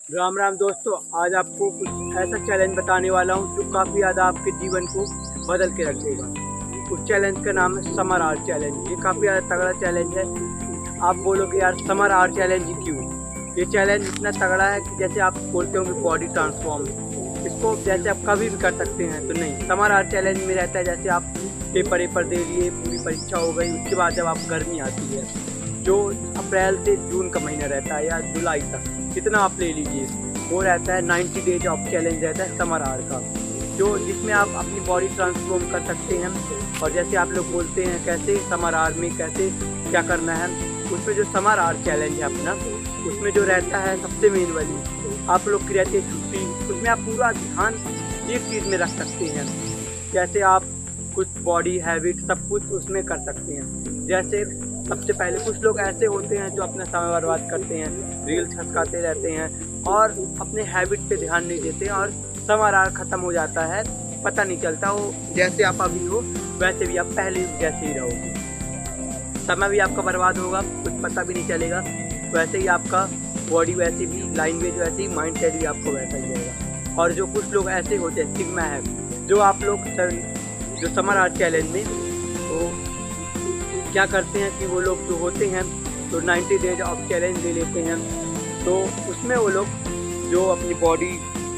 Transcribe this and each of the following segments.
राम राम दोस्तों, आज आपको कुछ ऐसा चैलेंज बताने वाला हूँ जो काफ़ी ज़्यादा आपके जीवन को बदल के रख देगा। उस चैलेंज का नाम है समर आर्ट चैलेंज। ये काफ़ी ज़्यादा तगड़ा चैलेंज है। आप बोलोगे यार समर आर्ट चैलेंज क्यों? ये चैलेंज इतना तगड़ा है कि जैसे आप बोलते होंगे बॉडी ट्रांसफॉर्म, इसको जैसे आप कभी भी कर सकते हैं, तो नहीं। समर आर्ट चैलेंज में रहता है जैसे आप पेपर दे लिए, पूरी परीक्षा हो गई, उसके बाद जब आप गर्मी आती है, जो अप्रैल से जून का महीना रहता है या जुलाई तक, कितना आप ले लीजिए, वो रहता है 90 डेज ऑफ चैलेंज रहता है समर आर्ट का, जो जिसमें आप अपनी बॉडी ट्रांसफॉर्म कर सकते हैं। और जैसे आप लोग बोलते हैं कैसे समर आर्ट में कैसे क्या करना है, उसमें जो समर आर्ट चैलेंज है अपना, उसमें जो रहता है सबसे मेन वाली आप लोग की रहती है छुट्टी। उसमें आप पूरा ध्यान एक चीज़ में रख सकते हैं, जैसे आप कुछ बॉडी हैबिट सब कुछ उसमें कर सकते हैं। जैसे सबसे पहले कुछ लोग ऐसे होते हैं जो अपना समय बर्बाद करते हैं, रील्स खसकाते रहते हैं और अपने हैबिट पे ध्यान नहीं देते हैं, और समर आर्ट ख़त्म हो जाता है, पता नहीं चलता। वो जैसे आप अभी हो वैसे भी आप पहले जैसे ही रहोगे, समय भी आपका बर्बाद होगा, कुछ पता भी नहीं चलेगा। वैसे ही आपका बॉडी वैसे भी, लैंग्वेज वैसे ही, माइंड सेट भी आपको वैसा ही रहेगा। और जो कुछ लोग ऐसे होते हैं सिग्मा है, जो आप लोग जो समर आर्ट चैलेंज में तो क्या करते हैं कि वो लोग जो होते हैं तो 90 डेज ऑफ चैलेंज ले लेते हैं, तो उसमें वो लोग जो अपनी बॉडी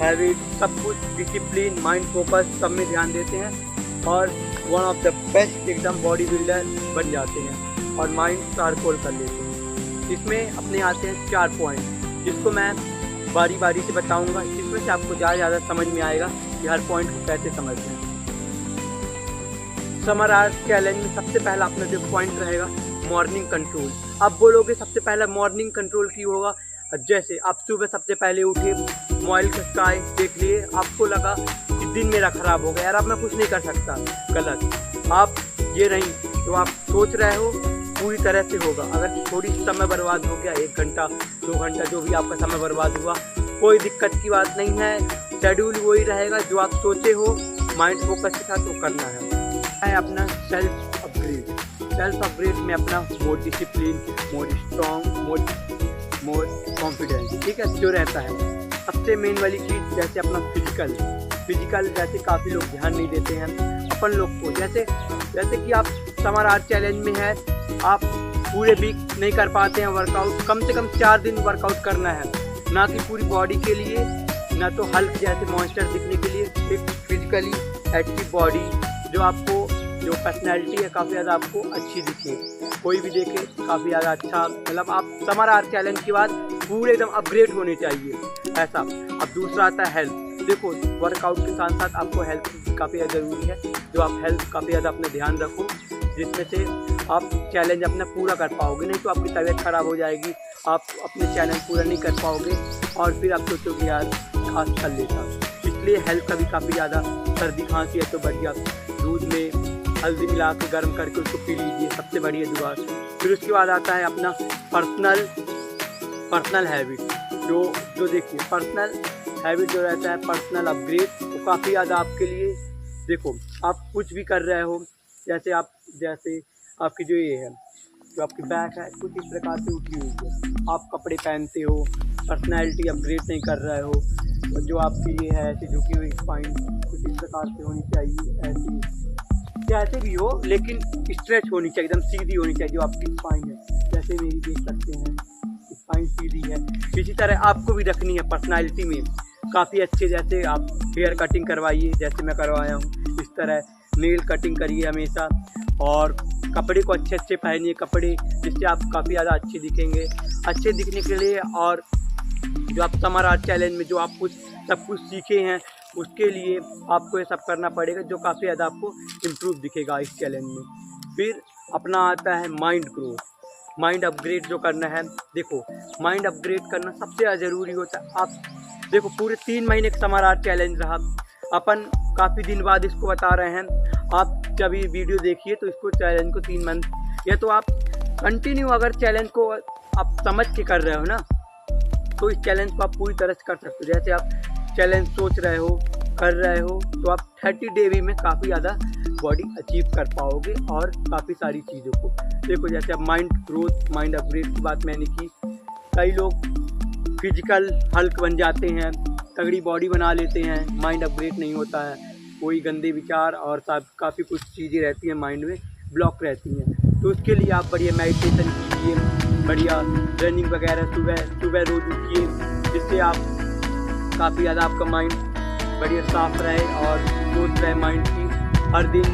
हैबिट सब कुछ, डिसिप्लिन, माइंड फोकस सब में ध्यान देते हैं और वन ऑफ द बेस्ट एकदम बॉडी बिल्डर बन जाते हैं और माइंड चारकोल कर लेते हैं। इसमें अपने आते हैं 4 पॉइंट, जिसको मैं बारी बारी से बताऊंगा, जिसमें से आपको ज़्यादा समझ में आएगा कि हर पॉइंट को कैसे समझते हैं। समर आर्ट चैलेंज में सबसे पहला अपना जो पॉइंट रहेगा मॉर्निंग कंट्रोल। आप बोलोगे सबसे पहला मॉर्निंग कंट्रोल क्यों होगा? जैसे आप सुबह सबसे पहले उठे, मोबाइल खसकाए, देख लिए, आपको लगा कि दिन मेरा खराब हो गया, यार अब मैं कुछ नहीं कर सकता, गलत। आप ये नहीं तो आप सोच रहे हो पूरी तरह से होगा। अगर थोड़ी समय बर्बाद हो गया, 1 घंटा 2 घंटा जो भी आपका समय बर्बाद हुआ, कोई दिक्कत की बात नहीं है। शेड्यूल वही रहेगा जो आप सोचे हो, माइंड फोकस के साथ वो करना है अपना सेल्फ अपग्रेड। सेल्फ अपग्रेड में अपना more discipline, more strong, more confidence, ठीक है, जो रहता है। सबसे मेन वाली चीज़ जैसे अपना फिजिकल जैसे काफ़ी लोग ध्यान नहीं देते हैं अपन लोग को। जैसे कि आप समर आर्ट चैलेंज में है, आप पूरे वीक नहीं कर पाते हैं वर्कआउट, कम से कम 4 दिन वर्कआउट करना है, ना कि पूरी बॉडी के लिए, ना तो हल्क जैसे मॉन्स्टर दिखने के लिए, एक फिजिकली एक्टिव बॉडी जो आपको, जो पर्सनैलिटी है काफ़ी ज़्यादा आपको अच्छी दिखे, कोई भी देखे काफ़ी ज़्यादा अच्छा, मतलब आप समर आर्ट चैलेंज के बाद पूरे एकदम अपग्रेड होने चाहिए ऐसा। अब दूसरा आता है हेल्थ। देखो वर्कआउट के साथ साथ आपको हेल्थ काफ़ी ज़्यादा ज़रूरी है, जो आप हेल्थ काफ़ी ज़्यादा अपना ध्यान रखो, जिसमें से आप चैलेंज अपना पूरा कर पाओगे। नहीं तो आपकी तबीयत ख़राब हो जाएगी, आप अपने चैलेंज पूरा नहीं कर पाओगे और फिर आप सोचोगे यार खास कर लेता। इसलिए हेल्थ का भी काफ़ी ज़्यादा, सर्दी खांसी है तो बढ़िया दूध में हल्दी मिला के गर्म करके उसको पी लीजिए, सबसे बढ़िया जुगाड़। फिर उसके बाद आता है अपना पर्सनल हैबिट। जो देखिए पर्सनल हैबिट जो रहता है, पर्सनल अपग्रेड, वो काफ़ी ज़्यादा आपके लिए, देखो आप कुछ भी कर रहे हो, जैसे आपकी जो ये है, जो आपकी बैक है कुछ इस प्रकार से उठी हुई है, आप कपड़े पहनते हो, पर्सनैलिटी अपग्रेड नहीं कर रहे हो, और जो आपकी ये है ऐसी झुकी हुई स्पाइन कुछ इस प्रकार से होनी चाहिए, ऐसी जैसे भी हो, लेकिन स्ट्रेच होनी चाहिए, एकदम सीधी होनी चाहिए जो आपकी स्पाइन है। जैसे मेरी देख सकते हैं स्पाइन सीधी है, इसी तरह आपको भी रखनी है पर्सनालिटी में काफ़ी अच्छे। जैसे आप हेयर कटिंग करवाइए, जैसे मैं करवाया हूँ, इस तरह नेल कटिंग करिए हमेशा, और कपड़े को अच्छे पहनिए कपड़े, जिससे आप काफ़ी ज़्यादा अच्छे दिखेंगे। अच्छे दिखने के लिए, और जो आप समर आर्ट चैलेंज में जो आप सब कुछ सीखे हैं, उसके लिए आपको ये सब करना पड़ेगा, जो काफ़ी ज़्यादा आपको इम्प्रूव दिखेगा इस चैलेंज में। फिर अपना आता है माइंड ग्रोथ, माइंड अपग्रेड जो करना है। देखो माइंड अपग्रेड करना सबसे ज़्यादा ज़रूरी होता है। आप देखो पूरे 3 महीने का समर आर्ट चैलेंज रहा, अपन काफ़ी दिन बाद इसको बता रहे हैं। आप जब ये वीडियो देखिए तो इसको चैलेंज को 3 मंथ, या तो आप कंटिन्यू अगर चैलेंज को आप समझ के कर रहे हो ना, तो इस चैलेंज को आप पूरी तरह से कर सकते हो। जैसे आप चैलेंज सोच रहे हो, कर रहे हो, तो आप 30 डे में काफ़ी ज़्यादा बॉडी अचीव कर पाओगे और काफ़ी सारी चीज़ों को। देखो जैसे अब माइंड ग्रोथ, माइंड अपग्रेड की बात मैंने की, कई लोग फिजिकल हल्क बन जाते हैं, तगड़ी बॉडी बना लेते हैं, माइंड अपग्रेड नहीं होता है, कोई गंदे विचार और काफ़ी कुछ चीज़ें रहती हैं माइंड में ब्लॉक रहती हैं। तो उसके लिए आप बढ़िया मेडिटेशन कीजिए, बढ़िया रनिंग वगैरह सुबह रोज़ उठिए, जिससे आप काफ़ी ज़्यादा आपका माइंड बढ़िया साफ रहे और सोच रहे माइंड की। हर दिन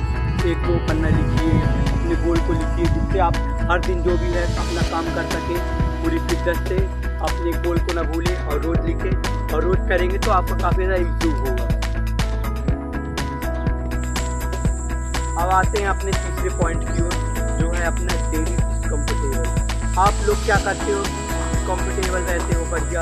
एक दो पन्ना लिखिए, अपने गोल को लिखिए, जिससे आप हर दिन जो भी है अपना काम कर सकें पूरी शिद्दत से। अपने गोल को न भूलें और रोज़ लिखें, और रोज़ करेंगे तो आपका काफ़ी ज़्यादा इम्प्रूव होगा। अब आते हैं अपने तीसरे पॉइंट की ओर, जो है अपना डेली डिस्कम्फर्टेबल। आप लोग क्या करते हो, कंफर्टेबल रहते हो, बढ़िया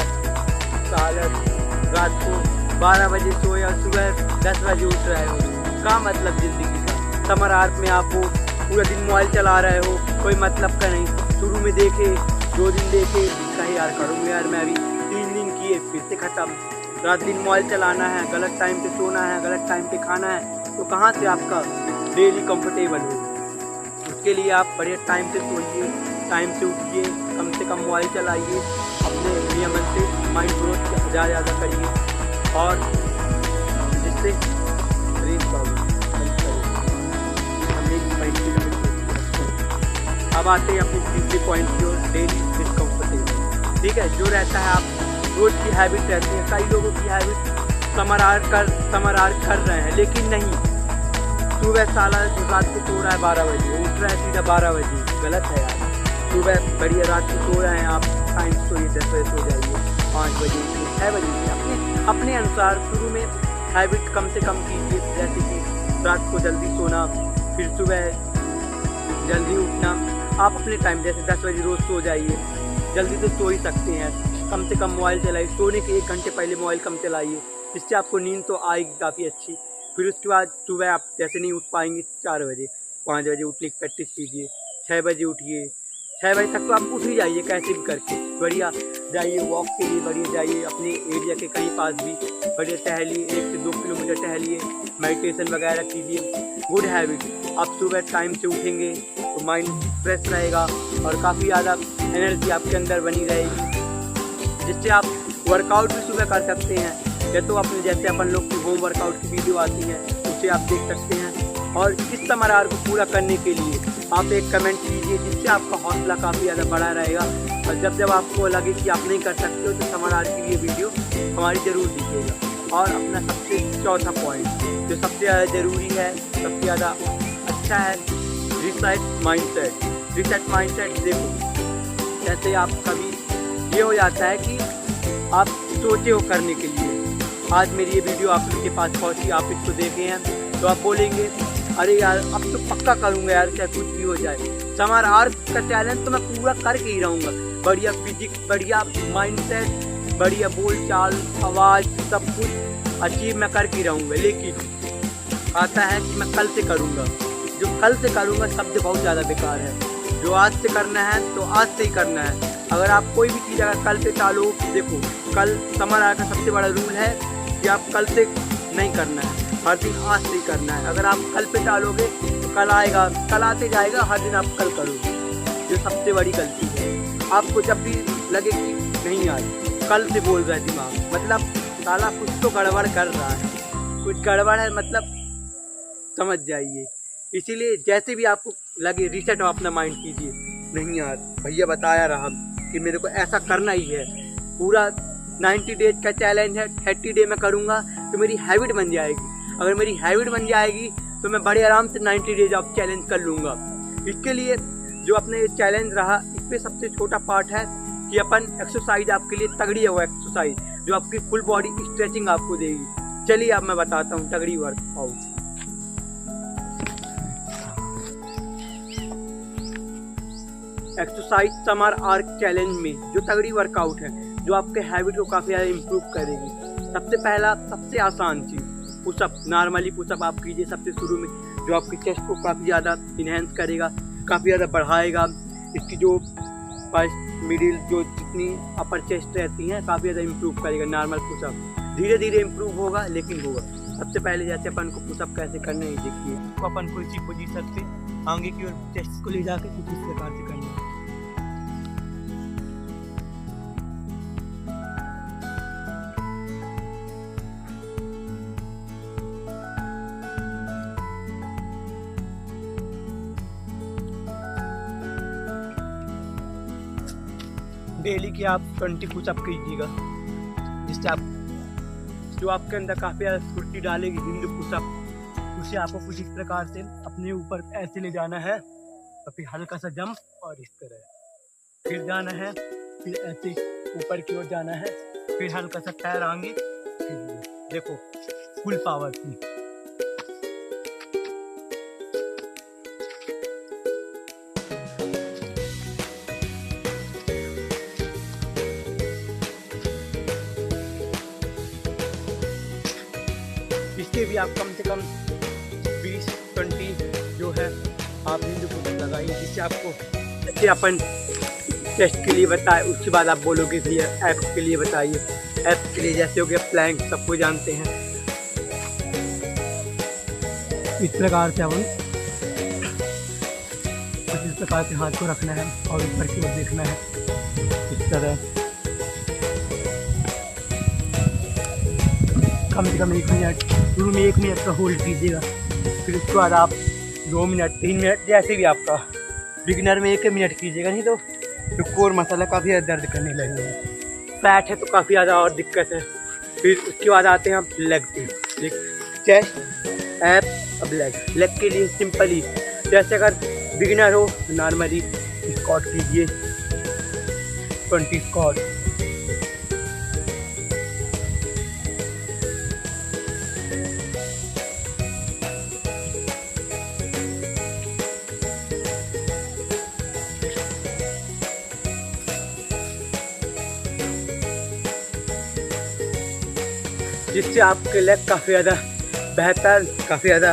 रात को 12 बजे सो या सुबह 10 बजे उठ रहे हो, क्या मतलब ज़िंदगी का। समर आर्क में आप पूरा दिन मोबाइल चला रहे हो, कोई मतलब का नहीं। शुरू में देखे 2 दिन देखे, कहीं यार करूँगा यार मैं अभी, 3 दिन किए फिर से ख़त्म। रात दिन मोबाइल चलाना है, गलत टाइम पे सोना है, गलत टाइम पे खाना है, तो कहाँ से आपका डेली कंफर्टेबल हो। उसके लिए आप बढ़िया टाइम से सोइए, टाइम से उठिए, कम से कम मोबाइल चलाइए, अपने नियमन से माइंड ग्रोथ ज़्यादा करिए, और जिससे अब आते हैं अपने तीसरे पॉइंट की ओर, डेली डिस्कम्फर्टेबल। ठीक है, जो रहता है आप रोज़ की हैबिट रहती है। कई लोगों की हैबिट समर आर्क कर रहे हैं, लेकिन नहीं, सुबह रात को सो रहा है 12 बजे, उठ रहा है सीधा 12 बजे, गलत है यार। सुबह बढ़िया रात को सो रहे हैं आप, टाइम सोइए, 10 बजे सो जाइए, 5 बजे, 6 बजे, अपने अनुसार शुरू में हैबिट कम से कम कीजिए। जैसे कि रात को जल्दी सोना, फिर सुबह जल्दी उठना। आप अपने टाइम जैसे 10 बजे रोज़ सो जाइए, जल्दी तो सो ही सकते हैं, कम से कम मोबाइल चलाइए, सोने के 1 घंटे पहले मोबाइल कम चलाइए, जिससे आपको नींद तो आएगी काफ़ी अच्छी। फिर उसके बाद सुबह आप जैसे नहीं उठ पाएंगे 4 बजे, 5 बजे उठने की प्रैक्टिस कीजिए, 6 बजे उठिए, 6 बजे तक तो आप उठ ही जाइए कैसे भी करके, बढ़िया जाइए वॉक के लिए, बढ़िया जाइए अपने एरिया के कहीं पास भी, बढ़िया टहलिए, 1 से 2 किलोमीटर टहलिए, मेडिटेशन वगैरह कीजिए। गुड हैबिट, आप सुबह टाइम से उठेंगे तो माइंड फ्रेश रहेगा और काफ़ी ज़्यादा एनर्जी आपके अंदर बनी रहेगी, जिससे आप वर्कआउट भी सुबह कर सकते हैं। या तो अपने जैसे अपन लोग की होम वर्कआउट की वीडियो आती है, उसे आप देख सकते हैं। और इस समर आर्क को पूरा करने के लिए आप एक कमेंट कीजिए, जिससे आपका हौसला काफ़ी ज़्यादा बढ़ा रहेगा। और जब आपको लगे कि आप नहीं कर सकते हो, तो समर आर्क की ये वीडियो हमारी ज़रूर दिखेगा। और अपना सबसे चौथा पॉइंट, जो सबसे ज़्यादा ज़रूरी है, सबसे ज़्यादा अच्छा है, रीसेट माइंडसेट। रीसेट माइंडसेट देखो, जैसे आप कभी ये हो जाता है कि आप सोचे हो करने के लिए, आज मेरी ये वीडियो आप लोग के पास पहुंची, आप इसको देखे हैं, तो आप बोलेंगे अरे यार अब तो पक्का करूँगा यार, चाहे कुछ भी हो जाए। समर आर्क का चैलेंज तो मैं पूरा करके ही रहूँगा, बढ़िया फिजिक्स, बढ़िया माइंडसेट, बढ़िया बोल चाल, आवाज़, सब कुछ अचीव मैं करके ही रहूँगा। लेकिन आता है कि मैं कल से करूँगा। जो कल से करूँगा शब्द बहुत ज़्यादा बेकार है। जो आज से करना है तो आज से ही करना है। अगर आप कोई भी चीज़ अगर कल पे टालो, देखो कल समर आर्क का सबसे बड़ा रूल है कि आप कल से नहीं करना है, हर दिन आज से ही करना है। अगर आप कल पे टालोगे तो कल आएगा, कल आते जाएगा, हर दिन आप कल करोगे। जो सबसे बड़ी गलती है, आपको जब भी लगे कि नहीं आज, कल से बोल रहा है दिमाग, मतलब साला कुछ तो गड़बड़ कर रहा है, कुछ गड़बड़ है, मतलब समझ जाइए। इसीलिए जैसे भी आपको लगे रीसेट अपना माइंड कीजिए, नहीं यार भैया बताया रहा कि मेरे को ऐसा करना ही है, पूरा 90 डेज का चैलेंज है, 30 डे में करूँगा तो मेरी हैबिट बन जाएगी। अगर मेरी हैबिट बन जाएगी तो मैं बड़े आराम से 90 डेज ऑफ चैलेंज कर लूँगा। इसके लिए जो अपने चैलेंज रहा, इस पर सबसे छोटा पार्ट है कि अपन एक्सरसाइज आपके लिए तगड़ी है, वो एक्सरसाइज जो आपकी फुल बॉडी स्ट्रेचिंग आपको देगी। चलिए अब मैं बताता हूँ तगड़ी workout. Exercise summer arc challenge में जो तगड़ी वर्कआउट है, जो आपके हैबिट को काफ़ी ज़्यादा इम्प्रूव करेगी। सबसे पहला, सबसे आसान चीज़ पुशअप। नॉर्मली पुशअप आप कीजिए सबसे शुरू में, जो आपकी चेस्ट को काफ़ी ज़्यादा इन्हेंस करेगा, काफ़ी ज़्यादा बढ़ाएगा। इसकी जो मिडिल जो जितनी अपर चेस्ट रहती हैं काफ़ी ज़्यादा इम्प्रूव करेगा नॉर्मल पुशअप। धीरे धीरे इम्प्रूव होगा, लेकिन होगा। सबसे पहले जैसे अपन को पुशअप कैसे करना है देखिए, तो अपन को इसी पोजीशन पे आगे की ओर चेस्ट को ले जाकर कुछ इस प्रकार से करना है। डेली की आप 20 पुशअप कीजिएगा, जिससे आप जो आपके अंदर काफ़ी ज़्यादा स्फूर्ति डालेगी हिंदू पुशअप, उसे आपको कुछ इस प्रकार से अपने ऊपर ऐसे ले जाना है और फिर हल्का सा जंप और इस तरह फिर जाना है, फिर ऐसे ऊपर की ओर जाना है, फिर हल्का सा पैर आगे, फिर देखो फुल पावर की। इसके भी आप कम से कम 20-20 जो है आप हिंदू पुशअप लगाइए, जिससे आपको जैसे अपन चेस्ट के लिए बताए उसके बाद आप बोलोगे भैया एप्स के लिए बताइए। एप्स के लिए जैसे हो गया प्लैंक, सबको जानते हैं। इस प्रकार से अपन कुछ इस प्रकार से हाथ को रखना है और ऊपर की ओर देखना है इस तरह, कम से कम 1 मिनट, शुरू में 1 मिनट का होल्ड कीजिएगा, फिर उसके बाद आप 2 मिनट 3 मिनट जैसे भी आपका, बिगिनर में 1 मिनट कीजिएगा, नहीं तो कोर मसाला काफ़ी ज़्यादा दर्द करने लगेगा। फैट है तो काफ़ी ज़्यादा और दिक्कत है। फिर उसके बाद आते हैं हम लेग पे, चेस्ट एप अब लेग के लिए सिंपली जैसे अगर बिगिनर हो नॉर्मली स्क्वाट कीजिए 20 स्क्वाट, जिससे आपके लेग काफ़ी ज़्यादा बेहतर, काफ़ी ज़्यादा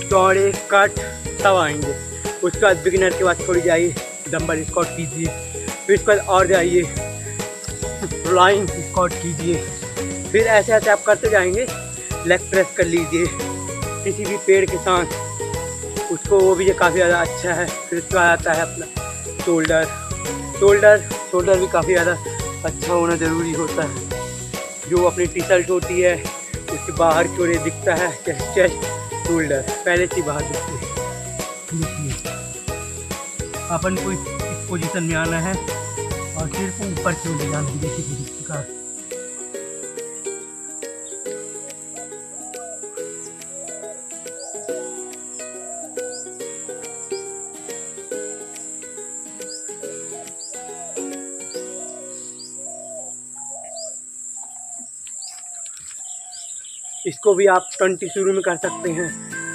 चौड़े कट सब आएंगे। उसके बाद बिगिनर के बाद थोड़ी जाइए डंबल स्क्वाट कीजिए, फिर उसके बाद और जाइए फ्लाइंग स्क्वाट कीजिए, फिर ऐसे ऐसे आप करते जाएंगे। लेग प्रेस कर लीजिए किसी भी पेड़ के साथ, उसको वो भी काफ़ी ज़्यादा अच्छा है। फिर उसके बाद आता है अपना शोल्डर भी काफ़ी ज़्यादा अच्छा होना ज़रूरी होता है। जो अपनी टी शर्ट होती है उसके बाहर की ओर दिखता है चेस्ट शोल्डर पहले से बाहर दिखती है। अपन को इस पोजीशन में आना है और सिर्फ ऊपर की ओर जाना है, देखिए इस प्रकार। इसको भी आप 20 शुरू में कर सकते हैं,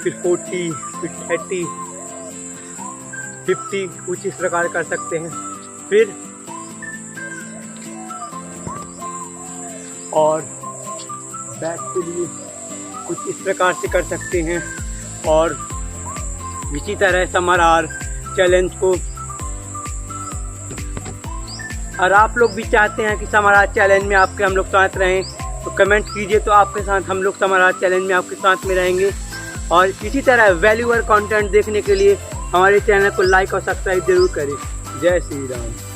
फिर 40, फिर 30, 50 कुछ इस प्रकार कर सकते हैं। फिर और बैक के लिए कुछ इस प्रकार से कर सकते हैं। और इसी तरह समर आर चैलेंज को, और आप लोग भी चाहते हैं कि समर आर चैलेंज में आपके हम लोग साथ रहें तो कमेंट कीजिए, तो आपके साथ हम लोग समर आर चैलेंज में आपके साथ में रहेंगे। और इसी तरह वैल्यूएबल कंटेंट देखने के लिए हमारे चैनल को लाइक और सब्सक्राइब जरूर करें। जय श्री राम।